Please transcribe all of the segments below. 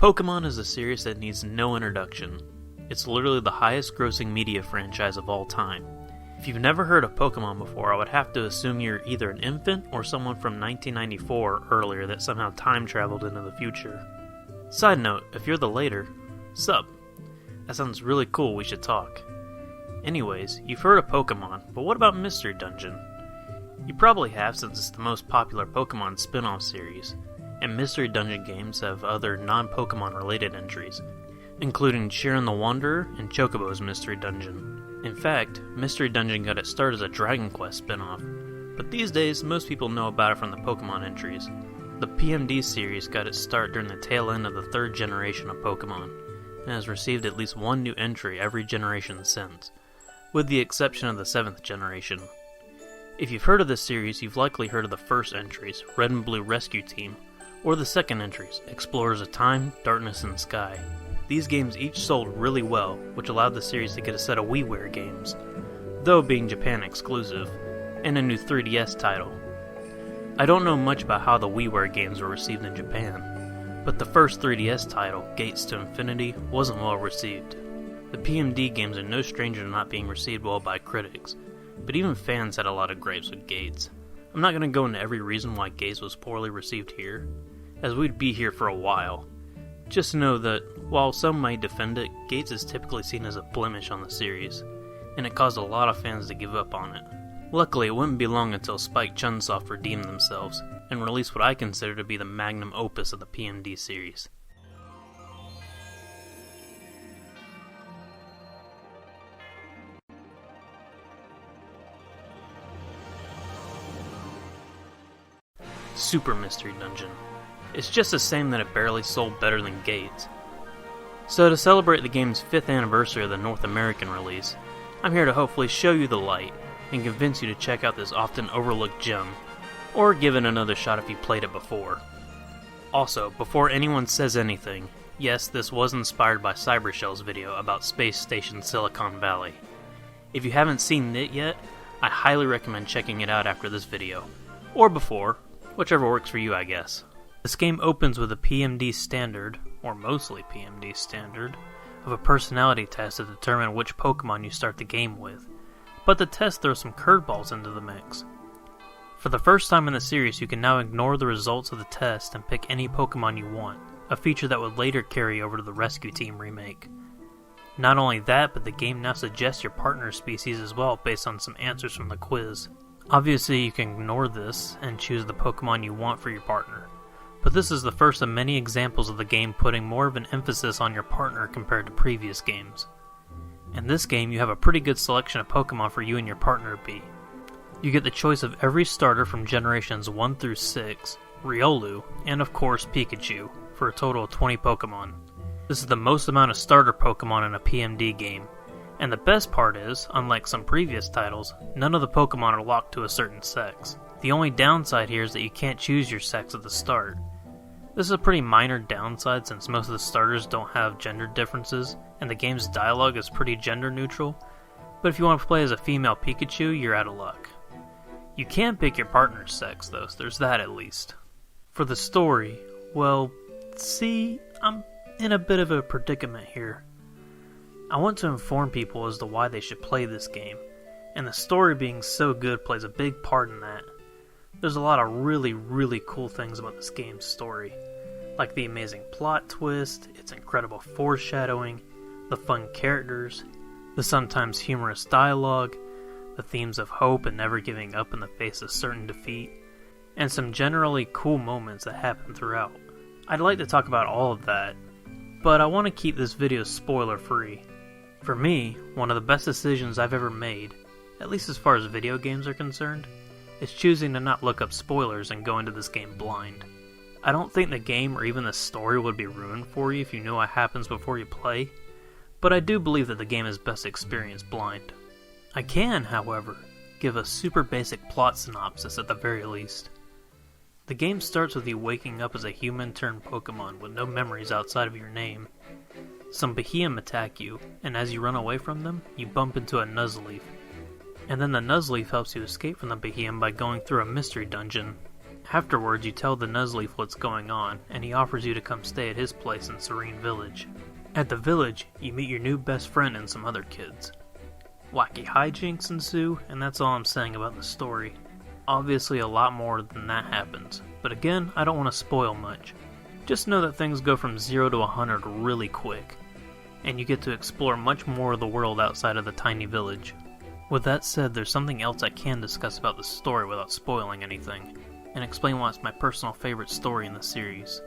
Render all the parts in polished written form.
Pokemon is a series that needs no introduction. It's literally the highest grossing media franchise of all time. If you've never heard of Pokemon before, I would have to assume you're either an infant or someone from 1994 or earlier that somehow time traveled into the future. Side note, if you're the later, sup? That sounds really cool, we should talk. Anyways, you've heard of Pokemon, but what about Mystery Dungeon? You probably have, since it's the most popular Pokemon spin-off series, and Mystery Dungeon games have other non-Pokemon related entries, including Sharon the Wanderer and Chocobo's Mystery Dungeon. In fact, Mystery Dungeon got its start as a Dragon Quest spin-off, but these days most people know about it from the Pokemon entries. The PMD series got its start during the tail end of the third generation of Pokemon, and has received at least one new entry every generation since, with the exception of the 7th generation. If you've heard of this series, you've likely heard of the first entries, Red and Blue Rescue Team, or the second entries, Explorers of Time, Darkness and Sky. These games each sold really well, which allowed the series to get a set of WiiWare games, though being Japan exclusive, and a new 3DS title. I don't know much about how the WiiWare games were received in Japan, but the first 3DS title, Gates to Infinity, wasn't well received. The PMD games are no stranger to not being received well by critics, but even fans had a lot of gripes with Gates. I'm not going to go into every reason why Gates was poorly received here, as we'd be here for a while. Just know that, while some might defend it, Gates is typically seen as a blemish on the series, and it caused a lot of fans to give up on it. Luckily, it wouldn't be long until Spike Chunsoft redeemed themselves, and released what I consider to be the magnum opus of the PMD series. Super Mystery Dungeon. It's just the same that it barely sold better than Gates. So to celebrate the game's 5th anniversary of the North American release, I'm here to hopefully show you the light and convince you to check out this often overlooked gem, or give it another shot if you played it before. Also, before anyone says anything, yes, this was inspired by Cybershell's video about Space Station Silicon Valley. If you haven't seen it yet, I highly recommend checking it out after this video, or before, whichever works for you, I guess. This game opens with a PMD standard, or mostly PMD standard, of a personality test to determine which Pokemon you start the game with, but the test throws some curveballs into the mix. For the first time in the series, you can now ignore the results of the test and pick any Pokemon you want, a feature that would later carry over to the Rescue Team remake. Not only that, but the game now suggests your partner's species as well based on some answers from the quiz. Obviously, you can ignore this and choose the Pokemon you want for your partner, but this is the first of many examples of the game putting more of an emphasis on your partner compared to previous games. In this game, you have a pretty good selection of Pokemon for you and your partner to be. You get the choice of every starter from generations 1 through 6, Riolu, and of course Pikachu, for a total of 20 Pokemon. This is the most amount of starter Pokemon in a PMD game, and the best part is, unlike some previous titles, none of the Pokemon are locked to a certain sex. The only downside here is that you can't choose your sex at the start. This is a pretty minor downside since most of the starters don't have gender differences, and the game's dialogue is pretty gender neutral, but if you want to play as a female Pikachu, you're out of luck. You can pick your partner's sex though, so there's that at least. For the story, well, see, I'm in a bit of a predicament here. I want to inform people as to why they should play this game, and the story being so good plays a big part in that. There's a lot of really cool things about this game's story, like the amazing plot twist, its incredible foreshadowing, the fun characters, the sometimes humorous dialogue, the themes of hope and never giving up in the face of certain defeat, and some generally cool moments that happen throughout. I'd like to talk about all of that, but I want to keep this video spoiler free. For me, one of the best decisions I've ever made, at least as far as video games are concerned, is choosing to not look up spoilers and go into this game blind. I don't think the game or even the story would be ruined for you if you knew what happens before you play, but I do believe that the game is best experienced blind. I can, however, give a super basic plot synopsis at the very least. The game starts with you waking up as a human-turned Pokemon with no memories outside of your name. Some Beheeyem attack you, and as you run away from them, you bump into a Nuzleaf. And then the Nuzleaf helps you escape from the Beheeyem by going through a mystery dungeon. Afterwards, you tell the Nuzleaf what's going on, and he offers you to come stay at his place in Serene Village. At the village, you meet your new best friend and some other kids. Wacky hijinks ensue, and that's all I'm saying about the story. Obviously a lot more than that happens, but again, I don't want to spoil much. Just know that things go from 0 to 100 really quick, and you get to explore much more of the world outside of the tiny village. With that said, there's something else I can discuss about the story without spoiling anything, and explain why it's my personal favorite story in the series.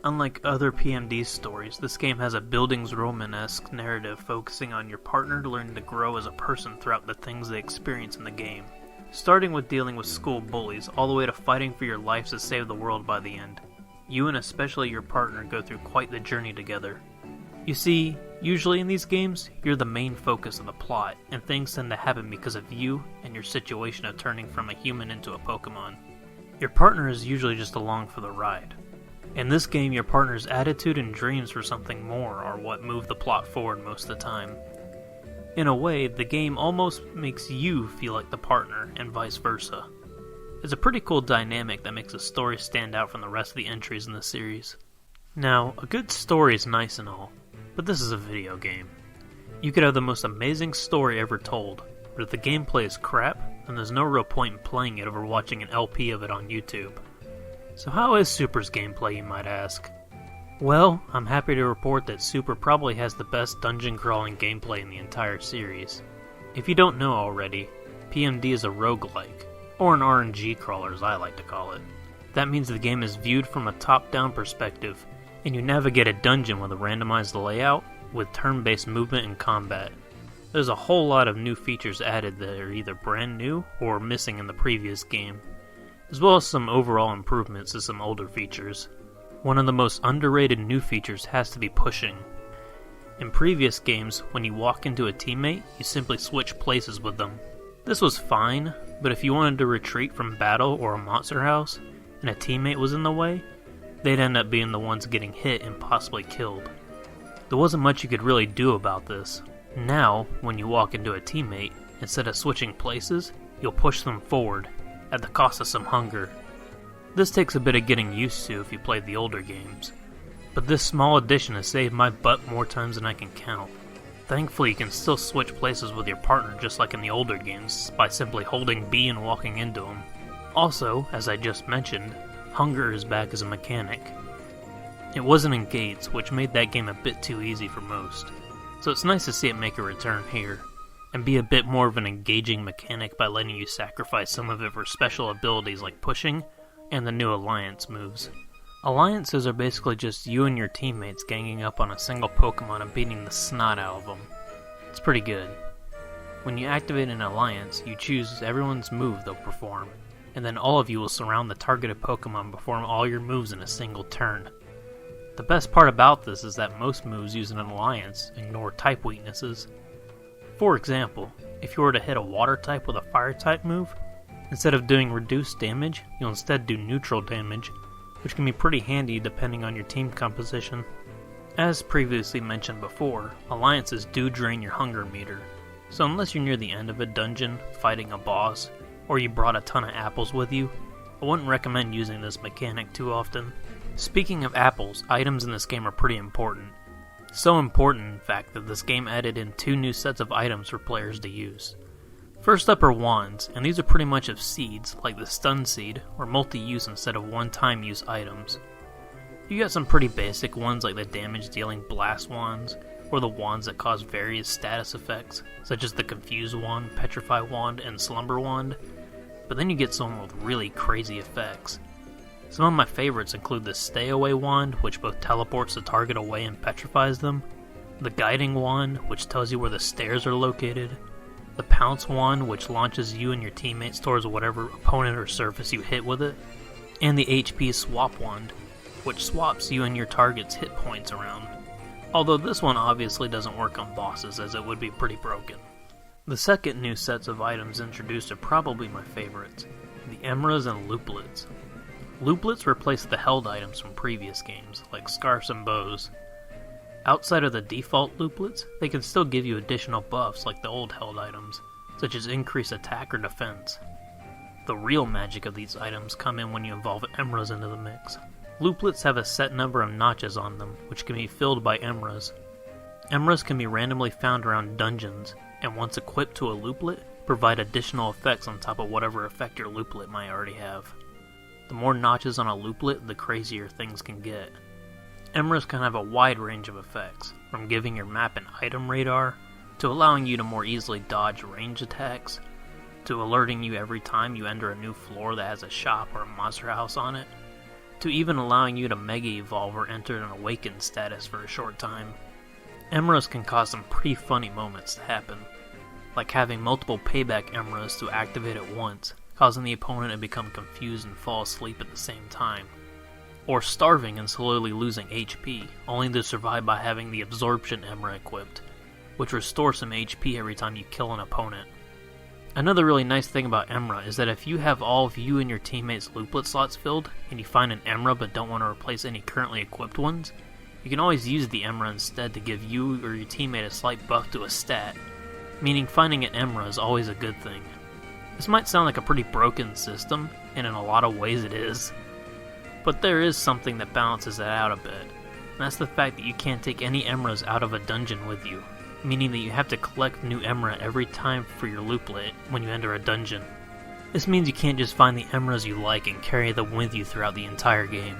Unlike other PMD stories, this game has a Bildungsroman-esque narrative focusing on your partner learning to grow as a person throughout the things they experience in the game. Starting with dealing with school bullies, all the way to fighting for your life to save the world by the end. You and especially your partner go through quite the journey together. You see, usually in these games, you're the main focus of the plot, and things tend to happen because of you and your situation of turning from a human into a Pokemon. Your partner is usually just along for the ride. In this game, your partner's attitude and dreams for something more are what move the plot forward most of the time. In a way, the game almost makes you feel like the partner, and vice versa. It's a pretty cool dynamic that makes the story stand out from the rest of the entries in the series. Now, a good story is nice and all, but this is a video game. You could have the most amazing story ever told, but if the gameplay is crap, then there's no real point in playing it over watching an LP of it on YouTube. So how is Super's gameplay, you might ask? Well, I'm happy to report that Super probably has the best dungeon crawling gameplay in the entire series. If you don't know already, PMD is a roguelike, or an RNG crawler as I like to call it. That means the game is viewed from a top-down perspective, and you navigate a dungeon with a randomized layout, with turn-based movement and combat. There's a whole lot of new features added that are either brand new or missing in the previous game, as well as some overall improvements to some older features. One of the most underrated new features has to be pushing. In previous games, when you walk into a teammate, you simply switch places with them. This was fine, but if you wanted to retreat from battle or a monster house, and a teammate was in the way, they'd end up being the ones getting hit and possibly killed. There wasn't much you could really do about this. Now, when you walk into a teammate, instead of switching places, you'll push them forward, at the cost of some hunger. This takes a bit of getting used to if you played the older games, but this small addition has saved my butt more times than I can count. Thankfully, you can still switch places with your partner just like in the older games by simply holding B and walking into them. Also, as I just mentioned, hunger is back as a mechanic. It wasn't in Gates, which made that game a bit too easy for most, so it's nice to see it make a return here, and be a bit more of an engaging mechanic by letting you sacrifice some of it for special abilities like pushing, and the new Alliance moves. Alliances are basically just you and your teammates ganging up on a single Pokemon and beating the snot out of them. It's pretty good. When you activate an Alliance, you choose everyone's move they'll perform, and then all of you will surround the targeted Pokemon and perform all your moves in a single turn. The best part about this is that most moves using an Alliance ignore type weaknesses. For example, if you were to hit a Water type with a Fire type move, instead of doing reduced damage, you'll instead do neutral damage, which can be pretty handy depending on your team composition. As previously mentioned before, Alliances do drain your hunger meter, so unless you're near the end of a dungeon, fighting a boss, or you brought a ton of apples with you, I wouldn't recommend using this mechanic too often. Speaking of apples, items in this game are pretty important. So important, in fact, that this game added in 2 new sets of items for players to use. First up are wands, and these are pretty much of seeds, like the stun seed, or multi-use instead of one-time use items. You got some pretty basic ones like the damage-dealing blast wands, or the wands that cause various status effects, such as the Confuse wand, Petrify wand, and Slumber wand, but then you get some with really crazy effects. Some of my favorites include the Stay Away wand, which both teleports the target away and petrifies them, the Guiding wand, which tells you where the stairs are located, the Pounce wand, which launches you and your teammates towards whatever opponent or surface you hit with it, and the HP Swap wand, which swaps you and your target's hit points around. Although this one obviously doesn't work on bosses, as it would be pretty broken. The second new sets of items introduced are probably my favorites, the Emras and Looplets. Looplets replace the held items from previous games, like scarves and bows. Outside of the default Looplets, they can still give you additional buffs like the old held items, such as increased attack or defense. The real magic of these items come in when you involve Emras into the mix. Looplets have a set number of notches on them, which can be filled by Emras. Emras can be randomly found around dungeons, and once equipped to a looplet, provide additional effects on top of whatever effect your looplet might already have. The more notches on a looplet, the crazier things can get. Emras can have a wide range of effects, from giving your map an item radar, to allowing you to more easily dodge range attacks, to alerting you every time you enter a new floor that has a shop or a monster house on it, to even allowing you to mega evolve or enter an awakened status for a short time. Emras can cause some pretty funny moments to happen, like having multiple payback Emras to activate at once, causing the opponent to become confused and fall asleep at the same time. Or starving and slowly losing HP, only to survive by having the Absorption Emra equipped, which restores some HP every time you kill an opponent. Another really nice thing about Emra is that if you have all of you and your teammates' looplet slots filled, and you find an Emra but don't want to replace any currently equipped ones, you can always use the Emra instead to give you or your teammate a slight buff to a stat, meaning finding an Emra is always a good thing. This might sound like a pretty broken system, and in a lot of ways it is, but there is something that balances it out a bit, and that's the fact that you can't take any Emras out of a dungeon with you, meaning that you have to collect new Emra every time for your looplet when you enter a dungeon. This means you can't just find the Emras you like and carry them with you throughout the entire game.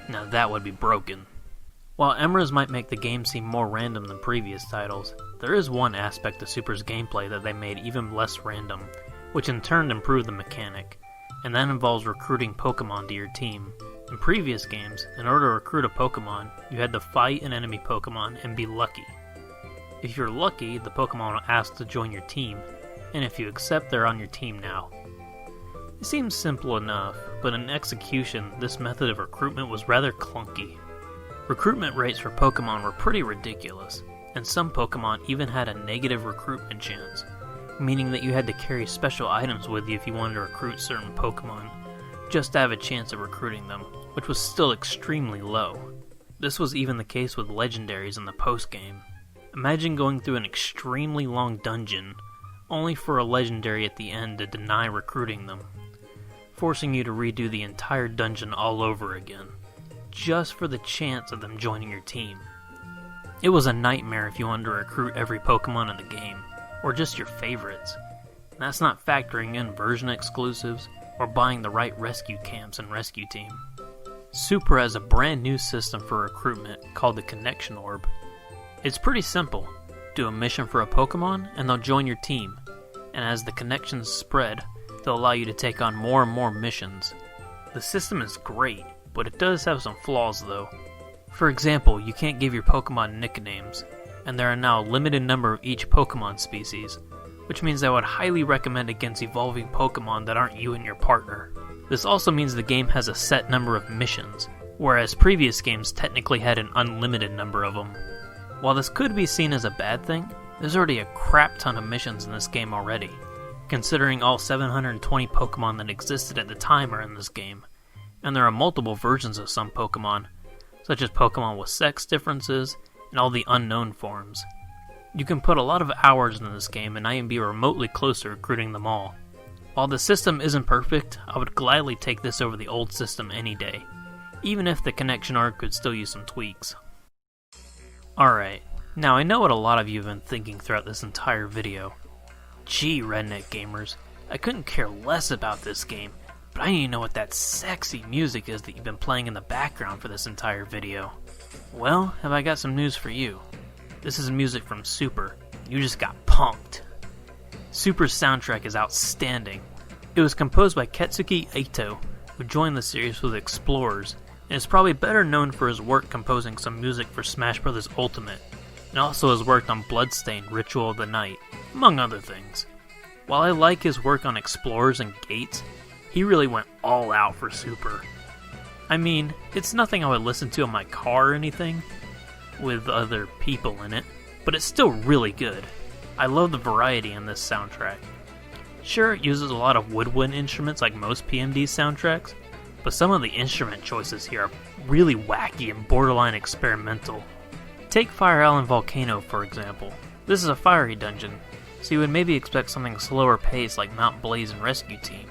Now that would be broken. While Emras might make the game seem more random than previous titles, there is one aspect of Super's gameplay that they made even less random, which in turn improved the mechanic, and that involves recruiting Pokemon to your team. In previous games, in order to recruit a Pokemon, you had to fight an enemy Pokemon and be lucky. If you're lucky, the Pokemon will ask to join your team, and if you accept, they're on your team now. It seems simple enough, but in execution, this method of recruitment was rather clunky. Recruitment rates for Pokemon were pretty ridiculous, and some Pokemon even had a negative recruitment chance, meaning that you had to carry special items with you if you wanted to recruit certain Pokemon, just to have a chance of recruiting them, which was still extremely low. This was even the case with legendaries in the post-game. Imagine going through an extremely long dungeon, only for a legendary at the end to deny recruiting them, forcing you to redo the entire dungeon all over again, just for the chance of them joining your team. It was a nightmare if you wanted to recruit every Pokemon in the game, or just your favorites. And that's not factoring in version exclusives, or buying the right rescue camps and rescue team. Super has a brand new system for recruitment called the Connection Orb. It's pretty simple. Do a mission for a Pokemon, and they'll join your team, and as the connections spread, they'll allow you to take on more and more missions. The system is great, but it does have some flaws though. For example, you can't give your Pokemon nicknames, and there are now a limited number of each Pokemon species, which means I would highly recommend against evolving Pokemon that aren't you and your partner. This also means the game has a set number of missions, whereas previous games technically had an unlimited number of them. While this could be seen as a bad thing, there's already a crap ton of missions in this game already, considering all 720 Pokemon that existed at the time are in this game, and there are multiple versions of some Pokemon, such as Pokemon with sex differences, and all the unknown forms. You can put a lot of hours into this game and not even be remotely close to recruiting them all. While the system isn't perfect, I would gladly take this over the old system any day, even if the Connection Orb could still use some tweaks. Alright, now I know what a lot of you have been thinking throughout this entire video. Gee, redneck gamers, I couldn't care less about this game, but I need to know what that sexy music is that you've been playing in the background for this entire video. Well, have I got some news for you. This is music from Super. You just got punked. Super's soundtrack is outstanding. It was composed by Katsuki Ito, who joined the series with Explorers, and is probably better known for his work composing some music for Smash Bros. Ultimate, and also has worked on Bloodstained Ritual of the Night, among other things. While I like his work on Explorers and Gates, he really went all out for Super. I mean, it's nothing I would listen to in my car or anything, with other people in it, but it's still really good. I love the variety in this soundtrack. Sure, it uses a lot of woodwind instruments like most PMD soundtracks, but some of the instrument choices here are really wacky and borderline experimental. Take Fire Island Volcano for example. This is a fiery dungeon, so you would maybe expect something slower paced like Mount Blaze and Rescue Team,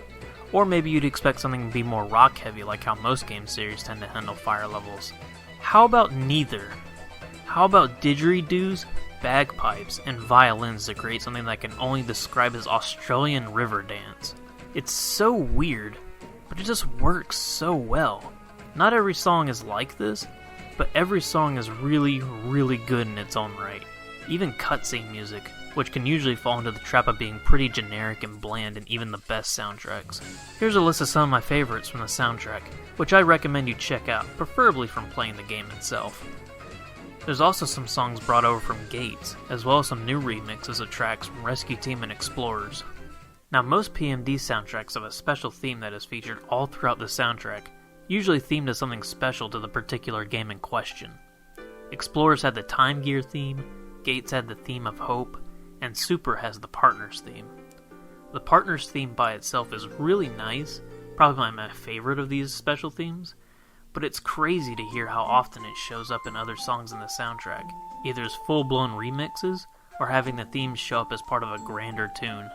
Or maybe you'd expect something to be more rock heavy like how most game series tend to handle fire levels. How about neither? How about didgeridoos, bagpipes, and violins to create something that I can only describe as Australian river dance? It's so weird, but it just works so well. Not every song is like this, but every song is really, really good in its own right. Even cutscene music, which can usually fall into the trap of being pretty generic and bland in even the best soundtracks. Here's a list of some of my favorites from the soundtrack, which I recommend you check out, preferably from playing the game itself. There's also some songs brought over from Gates, as well as some new remixes of tracks from Rescue Team and Explorers. Now, most PMD soundtracks have a special theme that is featured all throughout the soundtrack, usually themed to something special to the particular game in question. Explorers had the Time Gear theme, Gates had the theme of Hope, and Super has the Partners theme. The Partners theme by itself is really nice, probably my favorite of these special themes, but it's crazy to hear how often it shows up in other songs in the soundtrack, either as full-blown remixes, or having the themes show up as part of a grander tune.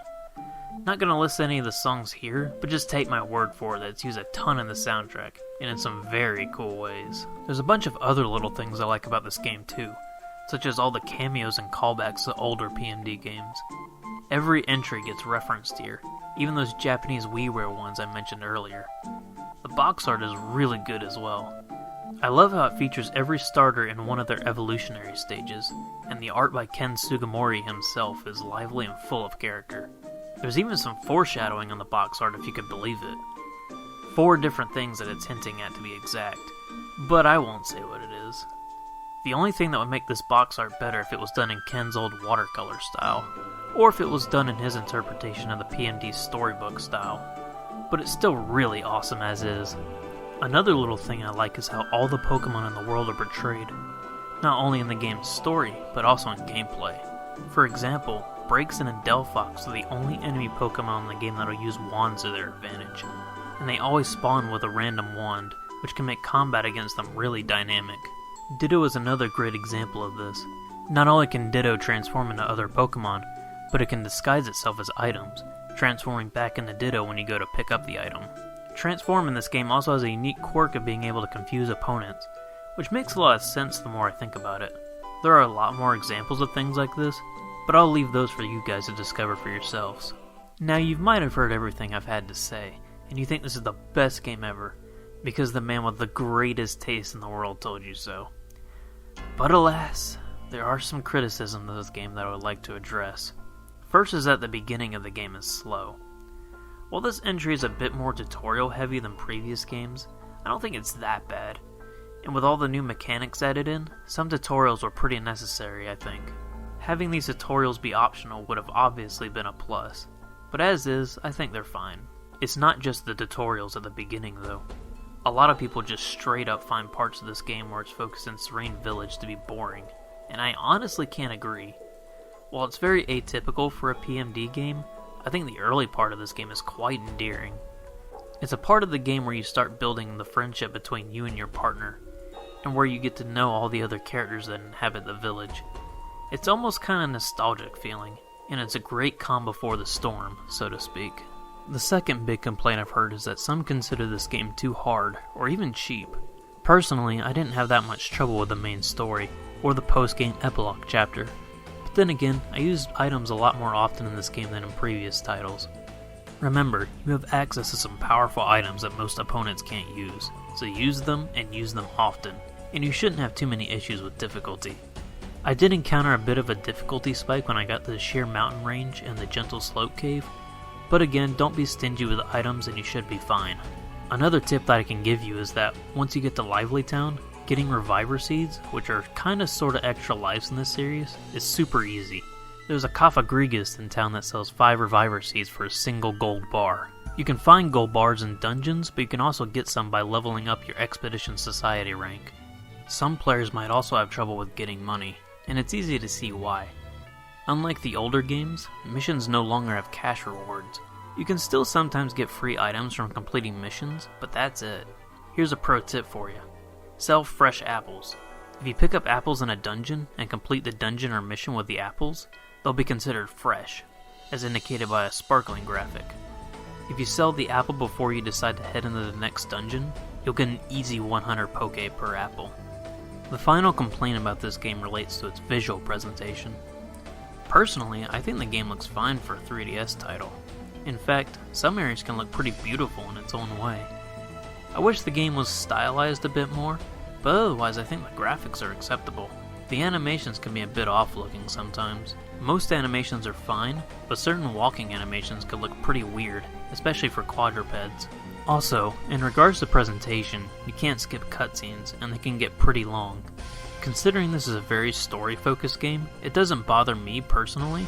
Not gonna list any of the songs here, but just take my word for it that it's used a ton in the soundtrack, and in some very cool ways. There's a bunch of other little things I like about this game too, such as all the cameos and callbacks to older PMD games. Every entry gets referenced here, even those Japanese WiiWare ones I mentioned earlier. The box art is really good as well. I love how it features every starter in one of their evolutionary stages, and the art by Ken Sugimori himself is lively and full of character. There's even some foreshadowing on the box art if you could believe it. 4 different things that it's hinting at to be exact, but I won't say what it is. The only thing that would make this box art better if it was done in Ken's old watercolor style, or if it was done in his interpretation of the PMD storybook style, but it's still really awesome as is. Another little thing I like is how all the Pokemon in the world are portrayed, not only in the game's story, but also in gameplay. For example, Braixen and Delphox are the only enemy Pokemon in the game that'll use wands to their advantage, and they always spawn with a random wand, which can make combat against them really dynamic. Ditto is another great example of this. Not only can Ditto transform into other Pokemon, but it can disguise itself as items, transforming back into Ditto when you go to pick up the item. Transform in this game also has a unique quirk of being able to confuse opponents, which makes a lot of sense the more I think about it. There are a lot more examples of things like this, but I'll leave those for you guys to discover for yourselves. Now, you might have heard everything I've had to say, and you think this is the best game ever, because the man with the greatest taste in the world told you so. But alas, there are some criticisms of this game that I would like to address. First is that the beginning of the game is slow. While this entry is a bit more tutorial heavy than previous games, I don't think it's that bad. And with all the new mechanics added in, some tutorials were pretty necessary, I think. Having these tutorials be optional would have obviously been a plus, but as is, I think they're fine. It's not just the tutorials at the beginning though. A lot of people just straight up find parts of this game where it's focused in Serene Village to be boring, and I honestly can't agree. While it's very atypical for a PMD game, I think the early part of this game is quite endearing. It's a part of the game where you start building the friendship between you and your partner, and where you get to know all the other characters that inhabit the village. It's almost kind of nostalgic feeling, and it's a great calm before the storm, so to speak. The second big complaint I've heard is that some consider this game too hard, or even cheap. Personally, I didn't have that much trouble with the main story, or the post-game epilogue chapter. But then again, I used items a lot more often in this game than in previous titles. Remember, you have access to some powerful items that most opponents can't use, so use them and use them often, and you shouldn't have too many issues with difficulty. I did encounter a bit of a difficulty spike when I got to the sheer mountain range and the gentle slope cave, but again, don't be stingy with items and you should be fine. Another tip that I can give you is that once you get to Lively Town, getting Reviver Seeds, which are kinda sorta extra lives in this series, is super easy. There's a Kafagrigus in town that sells 5 Reviver Seeds for a single gold bar. You can find gold bars in dungeons, but you can also get some by leveling up your Expedition Society rank. Some players might also have trouble with getting money, and it's easy to see why. Unlike the older games, missions no longer have cash rewards. You can still sometimes get free items from completing missions, but that's it. Here's a pro tip for you. Sell fresh apples. If you pick up apples in a dungeon and complete the dungeon or mission with the apples, they'll be considered fresh, as indicated by a sparkling graphic. If you sell the apple before you decide to head into the next dungeon, you'll get an easy 100 Poke per apple. The final complaint about this game relates to its visual presentation. Personally, I think the game looks fine for a 3DS title. In fact, some areas can look pretty beautiful in its own way. I wish the game was stylized a bit more, but otherwise I think the graphics are acceptable. The animations can be a bit off-looking sometimes. Most animations are fine, but certain walking animations could look pretty weird, especially for quadrupeds. Also, in regards to presentation, you can't skip cutscenes, and they can get pretty long. Considering this is a very story-focused game, it doesn't bother me personally,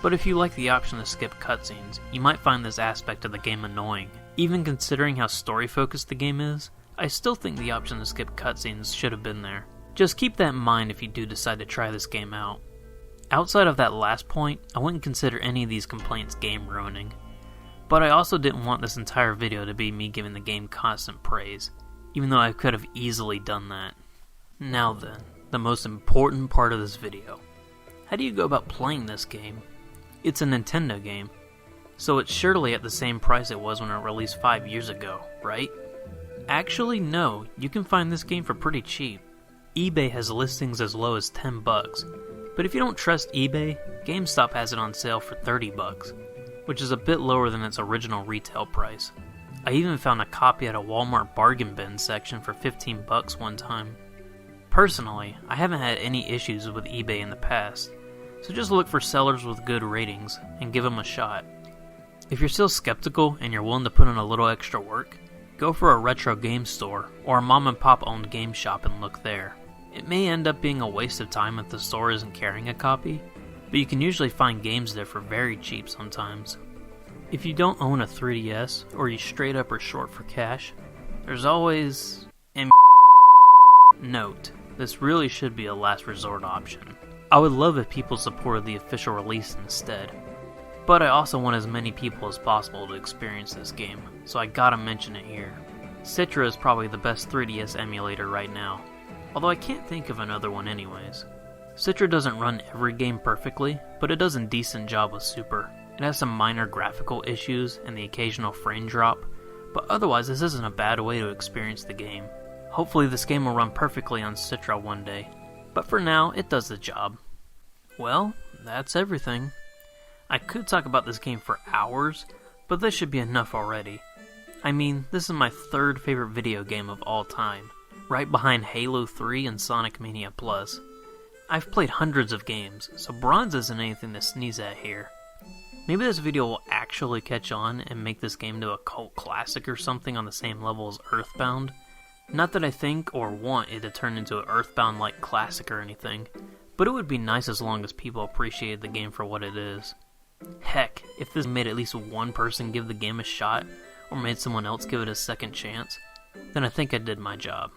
but if you like the option to skip cutscenes, you might find this aspect of the game annoying. Even considering how story-focused the game is, I still think the option to skip cutscenes should have been there. Just keep that in mind if you do decide to try this game out. Outside of that last point, I wouldn't consider any of these complaints game ruining. But I also didn't want this entire video to be me giving the game constant praise, even though I could have easily done that. Now then, the most important part of this video. How do you go about playing this game? It's a Nintendo game, so it's surely at the same price it was when it released 5 years ago, right? Actually, no, you can find this game for pretty cheap. eBay has listings as low as $10, but if you don't trust eBay, GameStop has it on sale for $30, which is a bit lower than its original retail price. I even found a copy at a Walmart bargain bin section for $15 one time. Personally, I haven't had any issues with eBay in the past, so just look for sellers with good ratings and give them a shot. If you're still skeptical and you're willing to put in a little extra work, go for a retro game store or a mom and pop owned game shop and look there. It may end up being a waste of time if the store isn't carrying a copy, but you can usually find games there for very cheap sometimes. If you don't own a 3DS or you straight up are short for cash, there's always Note, this really should be a last resort option. I would love if people supported the official release instead, but I also want as many people as possible to experience this game, so I gotta mention it here. Citra is probably the best 3DS emulator right now, although I can't think of another one anyways. Citra doesn't run every game perfectly, but it does a decent job with Super. It has some minor graphical issues and the occasional frame drop, but otherwise this isn't a bad way to experience the game. Hopefully this game will run perfectly on Citra one day, but for now it does the job. Well, that's everything. I could talk about this game for hours, but this should be enough already. I mean, this is my third favorite video game of all time, right behind Halo 3 and Sonic Mania Plus. I've played hundreds of games, so bronze isn't anything to sneeze at here. Maybe this video will actually catch on and make this game to a cult classic or something on the same level as Earthbound. Not that I think or want it to turn into an Earthbound-like classic or anything, but it would be nice as long as people appreciated the game for what it is. Heck, if this made at least one person give the game a shot, or made someone else give it a second chance, then I think I did my job.